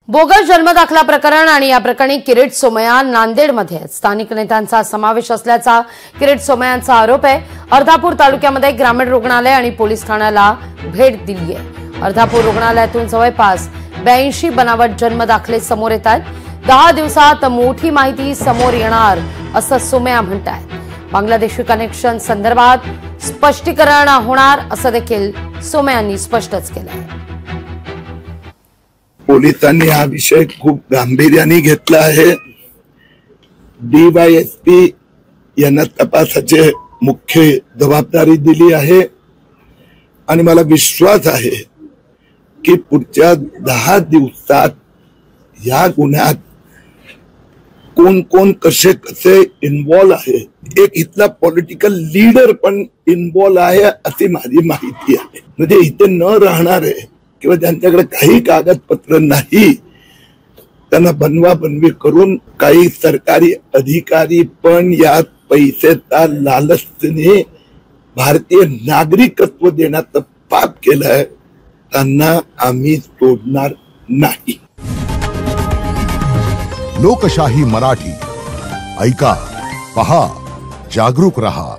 Bogus जन्मदाखला प्रकरण आणि या प्रकरणी किरीट सोमय्या नांदेडमध्ये स्थानिक नेत्यांचा समावेश असल्याचा किरीट सोमय्यांचा आरोप आहे। अर्धापूर तालुक्यामध्ये ग्रामीण रुग्णालय आणि पोलीस ठाण्याला भेट दिली आहे। अर्धापूर रुग्णालयातून जवळपास 82 बनावट जन्मदाखले समोर येत आहेत। 10 दिवसात मोठी माहिती समोर येणार असं सोमय्या म्हणतात। बांगलादेशी कनेक्शन संदर्भात स्पष्टीकरण होणार असं देखील सोमय्यांनी स्पष्टच केलं आहे। पोलिसांनी हा विषय खूप गांभीर्याने घेतला आहे। डीवायएसपी यांना तपासाचे मुख्य जबाबदारी दिली आहे आणि मला विश्वास आहे की पुढच्या 10 दिवसात या गुन्ह्यात कोण कोण कसे कसे इन्वॉल्व आहे, एक इथला पॉलिटिकल लीडर पण इन्वॉल्व आहे अशी माझी माहिती आहे। म्हणजे इथे न राहणारे किंवा ज्यांच्याकडे काही कागदपत्र नाही त्यांना बनवाबनवी करून काही सरकारी अधिकारी पण यात पैसेचा लालचने भारतीय नागरिकत्व देण्याचं पाप केलंय, त्यांना आम्ही सोडणार नाही। लोकशाही मराठी ऐका, पहा, जागरूक रहा।